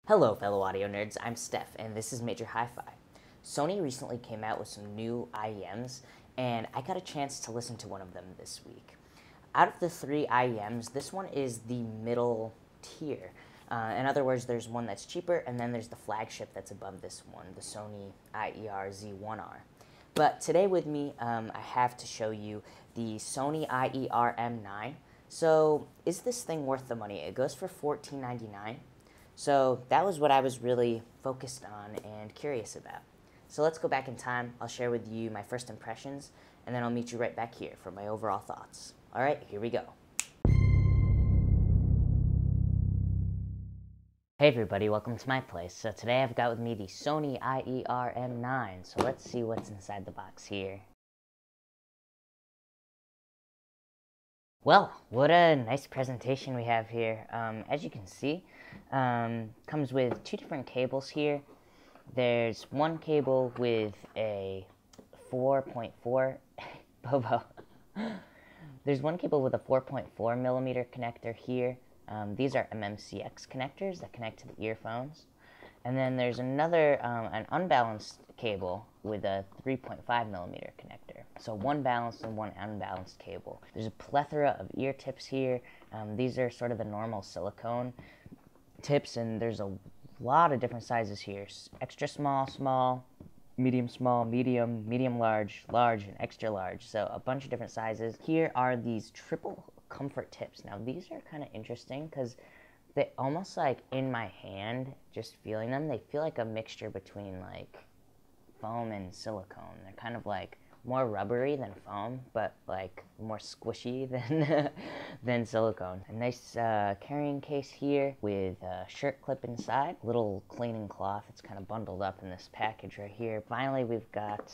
Hello fellow audio nerds, I'm Steph and this is Major Hi-Fi. Sony recently came out with some new IEMs and I got a chance to listen to one of them this week. Out of the three IEMs, this one is the middle tier. In other words, there's one that's cheaper and then there's the flagship that's above this one, the Sony IER-Z1R. But today with me, I have to show you the Sony IER-M9. So is this thing worth the money? It goes for $14.99. So that was what I was really focused on and curious about. So let's go back in time. I'll share with you my first impressions, and then I'll meet you right back here for my overall thoughts. All right, here we go. Hey everybody, welcome to my place. So today I've got with me the Sony IER-M9. So let's see what's inside the box here. Well, what a nice presentation we have here. As you can see, comes with two different cables here. There's one cable with a 4.4 Bobo. There's one cable with a 4.4 millimeter connector here. These are MMCX connectors that connect to the earphones. And then there's another, an unbalanced cable with a 3.5 millimeter connector. So one balanced and one unbalanced cable. There's a plethora of ear tips here. These are sort of the normal silicone tips, and there's a lot of different sizes here. Extra small, small, medium large, large, and extra large. So a bunch of different sizes. Here are these triple comfort tips. Now these are kind of interesting because they almost like in my hand, just feeling them, they feel like a mixture between like foam and silicone. They're kind of like more rubbery than foam, but like more squishy than silicone. A nice carrying case here with a shirt clip inside, little cleaning cloth. It's kind of bundled up in this package right here. Finally, we've got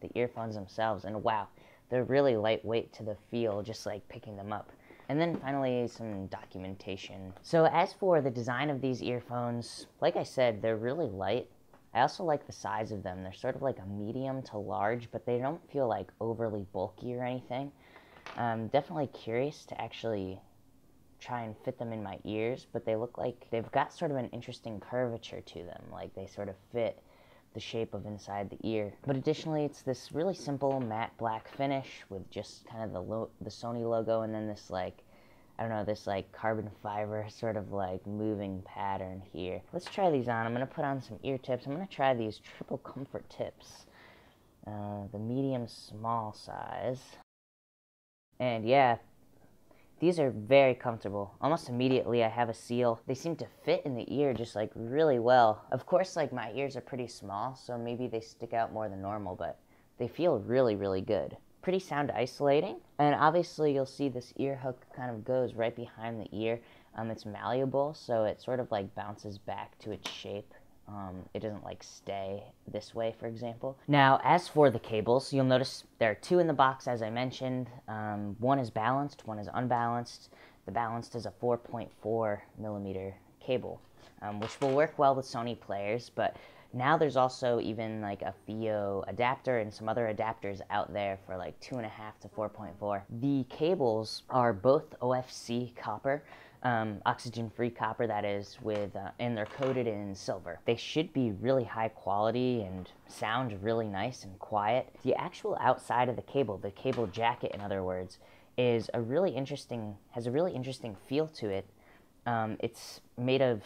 the earphones themselves, and wow, they're really lightweight to the feel, just like picking them up. And then finally, some documentation. So as for the design of these earphones, like I said, they're really light. I also like the size of them. They're sort of like a medium to large, but they don't feel like overly bulky or anything. I'm definitely curious to actually try and fit them in my ears, but they look like they've got sort of an interesting curvature to them. Like they sort of fit the shape of inside the ear. But additionally, it's this really simple matte black finish with just kind of the Sony logo, and then this like, I don't know, this like carbon fiber sort of like moving pattern here. Let's try these on. I'm going to put on some ear tips. I'm going to try these triple comfort tips, the medium small size. And yeah, these are very comfortable. Almost immediately I have a seal. They seem to fit in the ear just like really well. Of course, like my ears are pretty small, so maybe they stick out more than normal, but they feel really, really good. Pretty sound isolating. And obviously you'll see this ear hook kind of goes right behind the ear. It's malleable, so it sort of like bounces back to its shape. It doesn't like stay this way, for example. Now, as for the cables, you'll notice there are two in the box, as I mentioned. One is balanced, one is unbalanced. The balanced is a 4.4 millimeter cable, which will work well with Sony players, but now there's also even like a FiO adapter and some other adapters out there for like 2.5 to 4.4. The cables are both OFC copper, oxygen-free copper, that is, with and they're coated in silver. They should be really high quality and sound really nice and quiet. The actual outside of the cable jacket, in other words, is has a really interesting feel to it. It's made of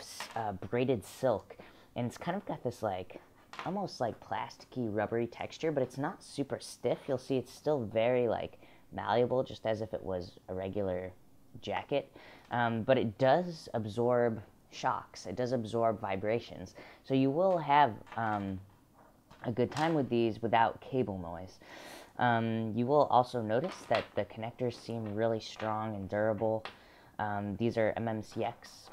braided silk, and it's kind of got this like almost like plasticky rubbery texture, but it's not super stiff. You'll see it's still very like malleable, just as if it was a regular jacket, but it does absorb shocks. It does absorb vibrations, so you will have a good time with these without cable noise. You will also notice that the connectors seem really strong and durable. These are MMCX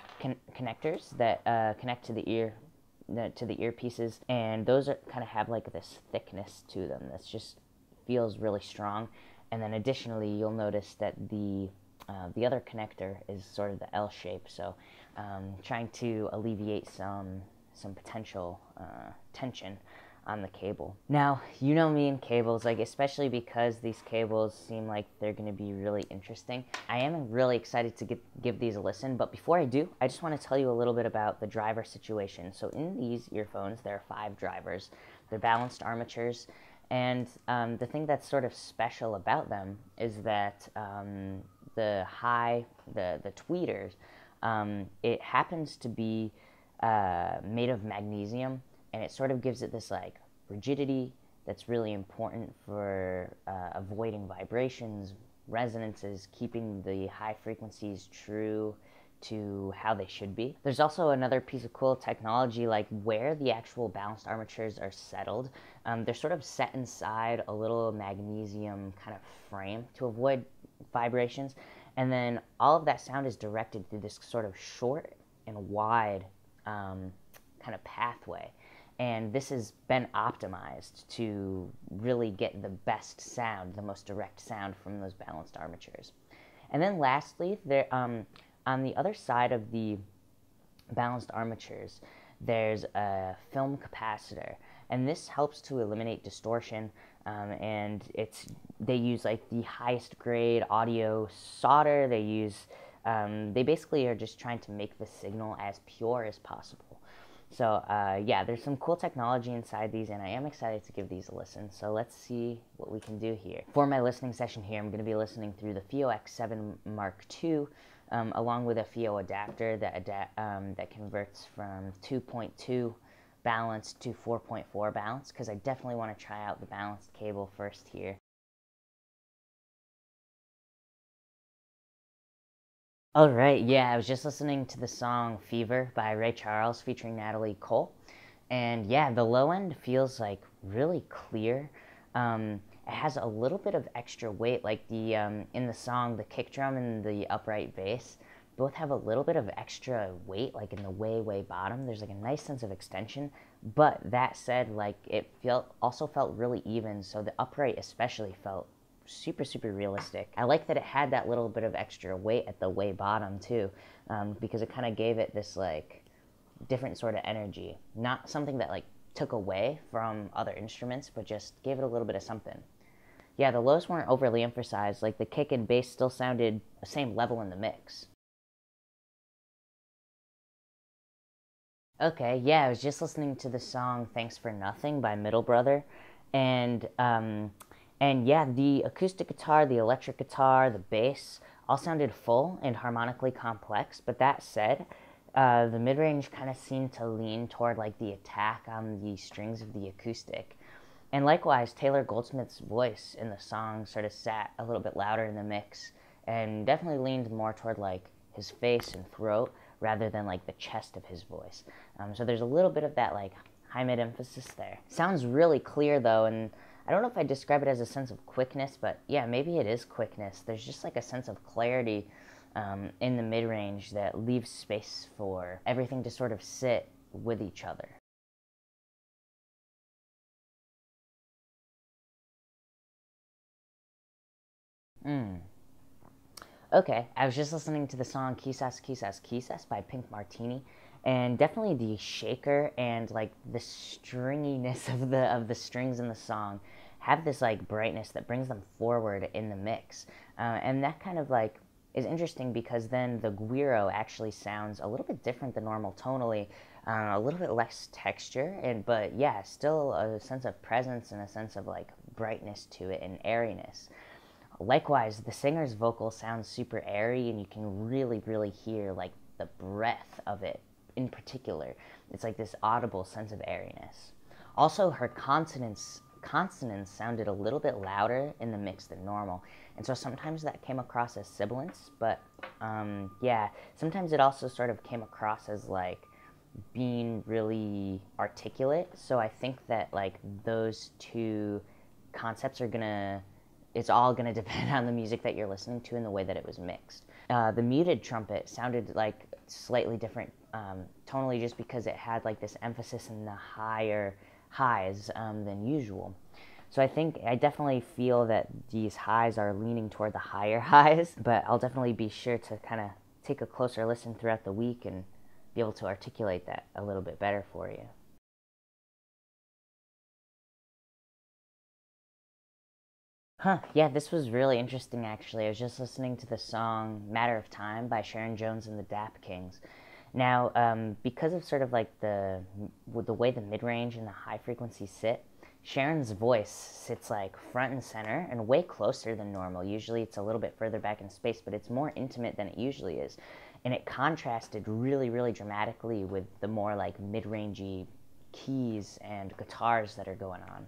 connectors that connect to the earpieces, and those kind of have like this thickness to them that's just feels really strong. And then additionally, you'll notice that the other connector is sort of the L shape, so trying to alleviate some potential tension on the cable. Now, you know me and cables, like especially because these cables seem like they're going to be really interesting. I am really excited to give these a listen, but before I do, I just want to tell you a little bit about the driver situation. So in these earphones, there are 5 drivers. They're balanced armatures, and the thing that's sort of special about them is that the tweeters, it happens to be made of magnesium, and it sort of gives it this like rigidity that's really important for avoiding vibrations, resonances, keeping the high frequencies true to how they should be. There's also another piece of cool technology, like where the actual balanced armatures are settled. They're sort of set inside a little magnesium kind of frame to avoid vibrations, and then all of that sound is directed through this sort of short and wide kind of pathway. And this has been optimized to really get the best sound, the most direct sound from those balanced armatures. And then lastly, there, on the other side of the balanced armatures, there's a film capacitor. And this helps to eliminate distortion, and they use like the highest grade audio solder. They basically are just trying to make the signal as pure as possible. So yeah, there's some cool technology inside these, and I am excited to give these a listen. So let's see what we can do here. For my listening session here, I'm going to be listening through the FIO X7 Mark II, along with a FIO adapter that converts from 2.2 balanced to 4.4 balanced, because I definitely want to try out the balanced cable first here. Alright, yeah, I was just listening to the song Fever by Ray Charles featuring Natalie Cole. And yeah, the low end feels like really clear. It has a little bit of extra weight, like in the song, the kick drum and the upright bass both have a little bit of extra weight, like in the way bottom. There's like a nice sense of extension. But that said, like it also felt really even, so the upright especially felt super realistic. I like that it had that little bit of extra weight at the way bottom too, because it kind of gave it this like different sort of energy. Not something that like took away from other instruments, but just gave it a little bit of something. Yeah, the lows weren't overly emphasized. Like the kick and bass still sounded the same level in the mix. Okay, yeah, I was just listening to the song "Thanks for Nothing" by Middle Brother, and yeah, the acoustic guitar, the electric guitar, the bass all sounded full and harmonically complex. But that said, the mid-range kind of seemed to lean toward like the attack on the strings of the acoustic. And likewise, Taylor Goldsmith's voice in the song sort of sat a little bit louder in the mix, and definitely leaned more toward like his face and throat rather than like the chest of his voice. So there's a little bit of that like high mid emphasis there. Sounds really clear though, and I don't know if I describe it as a sense of quickness, but yeah, maybe it is quickness. There's just like a sense of clarity in the mid-range that leaves space for everything to sort of sit with each other. Okay, I was just listening to the song Quizás, Quizás, Quizás by Pink Martini, and definitely the shaker and like the stringiness of the strings in the song have this like brightness that brings them forward in the mix, and that kind of like is interesting because then the guiro actually sounds a little bit different than normal tonally, a little bit less texture, but yeah, still a sense of presence and a sense of like brightness to it and airiness. Likewise, the singer's vocal sounds super airy, and you can really hear like the breath of it in particular. It's like this audible sense of airiness. Also, her consonants sounded a little bit louder in the mix than normal, and so sometimes that came across as sibilance, but yeah, sometimes it also sort of came across as like being really articulate. So I think that like those two concepts are gonna it's all going to depend on the music that you're listening to and the way that it was mixed. The muted trumpet sounded like slightly different tonally, just because it had like this emphasis in the higher highs than usual. So I definitely feel that these highs are leaning toward the higher highs, but I'll definitely be sure to kind of take a closer listen throughout the week and be able to articulate that a little bit better for you. Huh, yeah, this was really interesting actually. I was just listening to the song Matter of Time by Sharon Jones and the Dap Kings. Now, because of sort of like with the way the mid-range and the high frequencies sit, Sharon's voice sits like front and center and way closer than normal. Usually it's a little bit further back in space, but it's more intimate than it usually is. And it contrasted really, really dramatically with the more like mid-rangey keys and guitars that are going on.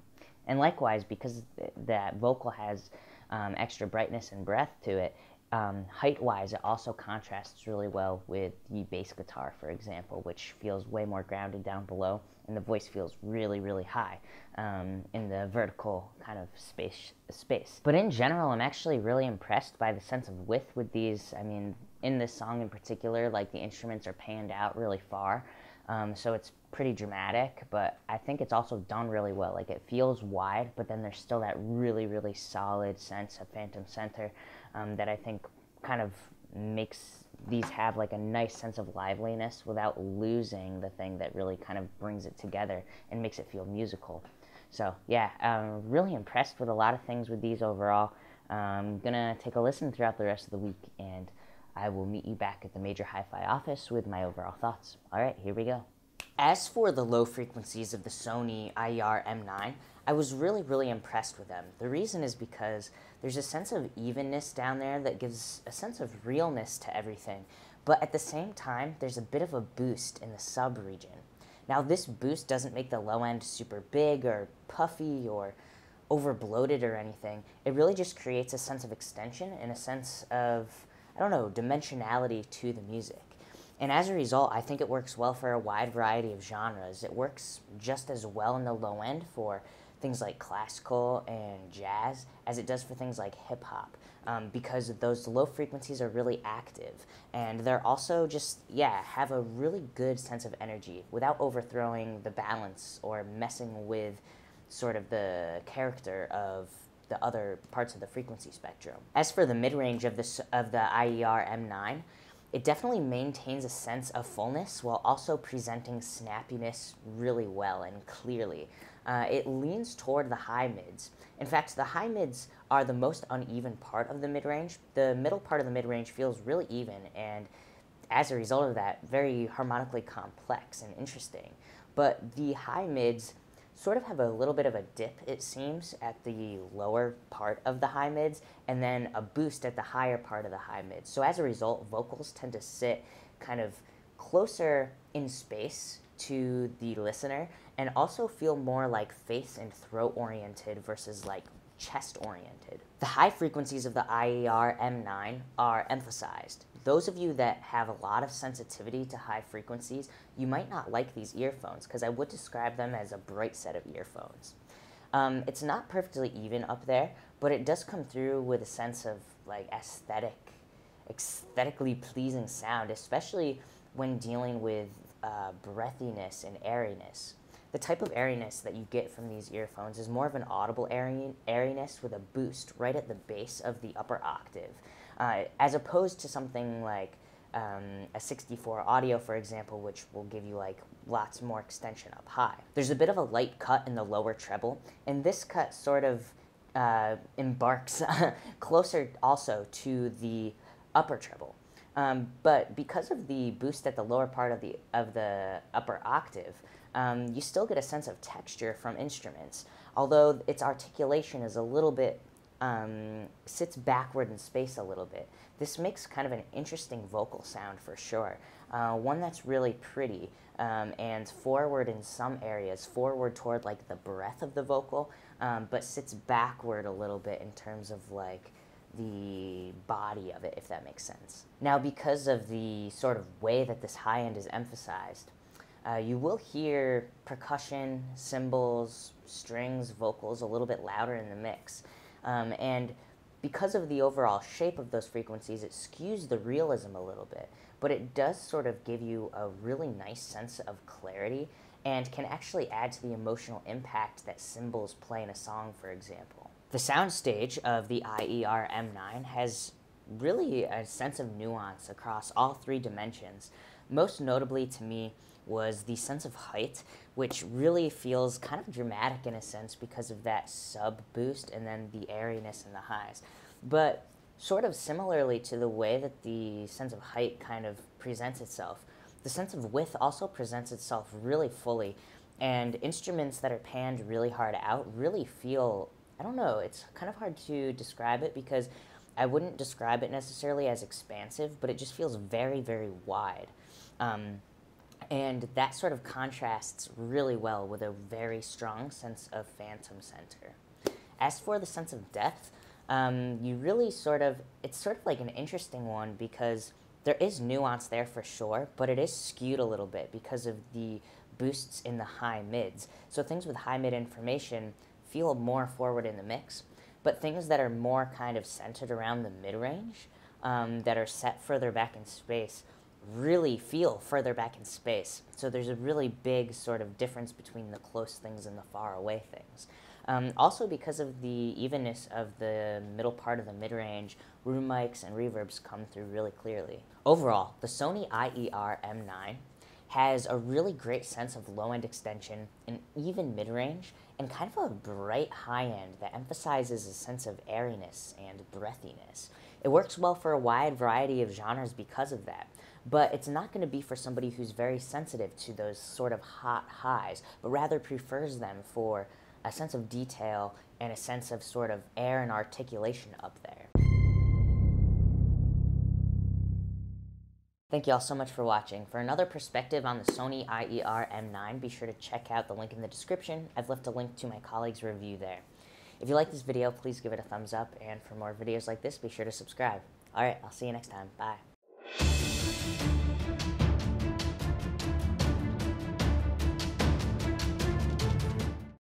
And likewise, because that vocal has extra brightness and breath to it, height-wise, it also contrasts really well with the bass guitar, for example, which feels way more grounded down below, and the voice feels really, really high in the vertical kind of space. But in general, I'm actually really impressed by the sense of width with these. I mean, in this song in particular, like the instruments are panned out really far, so it's pretty dramatic, but I think it's also done really well. Like, it feels wide, but then there's still that really, really solid sense of phantom center that I think kind of makes these have like a nice sense of liveliness without losing the thing that really kind of brings it together and makes it feel musical. So yeah, really impressed with a lot of things with these overall. I'm gonna take a listen throughout the rest of the week, and I will meet you back at the Major Hi-Fi office with my overall thoughts. All right, here we go. As for the low frequencies of the Sony IER-M9, I was really, really impressed with them. The reason is because there's a sense of evenness down there that gives a sense of realness to everything, but at the same time, there's a bit of a boost in the sub-region. Now, this boost doesn't make the low end super big or puffy or over bloated or anything. It really just creates a sense of extension and a sense of, I don't know, dimensionality to the music. And as a result, I think it works well for a wide variety of genres. It works just as well in the low end for things like classical and jazz as it does for things like hip-hop, because those low frequencies are really active. And they're also just, yeah, have a really good sense of energy without overthrowing the balance or messing with sort of the character of the other parts of the frequency spectrum. As for the mid-range of the IER-M9, it definitely maintains a sense of fullness while also presenting snappiness really well and clearly. It leans toward the high mids. In fact, the high mids are the most uneven part of the mid-range. The middle part of the mid-range feels really even, and as a result of that, very harmonically complex and interesting. But the high mids sort of have a little bit of a dip, it seems, at the lower part of the high mids, and then a boost at the higher part of the high mids. So as a result, vocals tend to sit kind of closer in space to the listener and also feel more like face and throat oriented versus like chest oriented. The high frequencies of the IER-M9 are emphasized. Those of you that have a lot of sensitivity to high frequencies, you might not like these earphones because I would describe them as a bright set of earphones. It's not perfectly even up there, but it does come through with a sense of like aesthetically pleasing sound, especially when dealing with breathiness and airiness. The type of airiness that you get from these earphones is more of an audible airiness with a boost right at the base of the upper octave, as opposed to something like a 64 audio, for example, which will give you like lots more extension up high. There's a bit of a light cut in the lower treble, and this cut sort of embarks closer also to the upper treble. But because of the boost at the lower part of the upper octave, you still get a sense of texture from instruments, although its articulation is a little bit, sits backward in space a little bit. This makes kind of an interesting vocal sound for sure, one that's really pretty, and forward in some areas, forward toward like the breath of the vocal, but sits backward a little bit in terms of like the body of it, if that makes sense. Now, because of the sort of way that this high end is emphasized, you will hear percussion, cymbals, strings, vocals a little bit louder in the mix. And because of the overall shape of those frequencies, it skews the realism a little bit, but it does sort of give you a really nice sense of clarity and can actually add to the emotional impact that cymbals play in a song, for example. The soundstage of the IER-M9 has really a sense of nuance across all three dimensions. Most notably to me, was the sense of height, which really feels kind of dramatic in a sense because of that sub boost and then the airiness in the highs. But sort of similarly to the way that the sense of height kind of presents itself, the sense of width also presents itself really fully, and instruments that are panned really hard out really feel, I don't know, it's kind of hard to describe it because I wouldn't describe it necessarily as expansive, but it just feels very, very wide. And that sort of contrasts really well with a very strong sense of phantom center. As for the sense of depth, you really it's sort of like an interesting one because there is nuance there for sure, but it is skewed a little bit because of the boosts in the high mids. So things with high mid information feel more forward in the mix, but things that are more kind of centered around the mid-range, that are set further back in space, really feel further back in space. So there's a really big sort of difference between the close things and the far away things. Also because of the evenness of the middle part of the mid-range, room mics and reverbs come through really clearly. Overall, the Sony IER-M9 has a really great sense of low-end extension, an even mid-range, and kind of a bright high-end that emphasizes a sense of airiness and breathiness. It works well for a wide variety of genres because of that, but it's not going to be for somebody who's very sensitive to those sort of hot highs, but rather prefers them for a sense of detail and a sense of sort of air and articulation up there. Thank you all so much for watching. For another perspective on the Sony IER-M9, be sure to check out the link in the description. I've left a link to my colleague's review there. If you like this video, please give it a thumbs up, and for more videos like this, be sure to subscribe. Alright, I'll see you next time. Bye.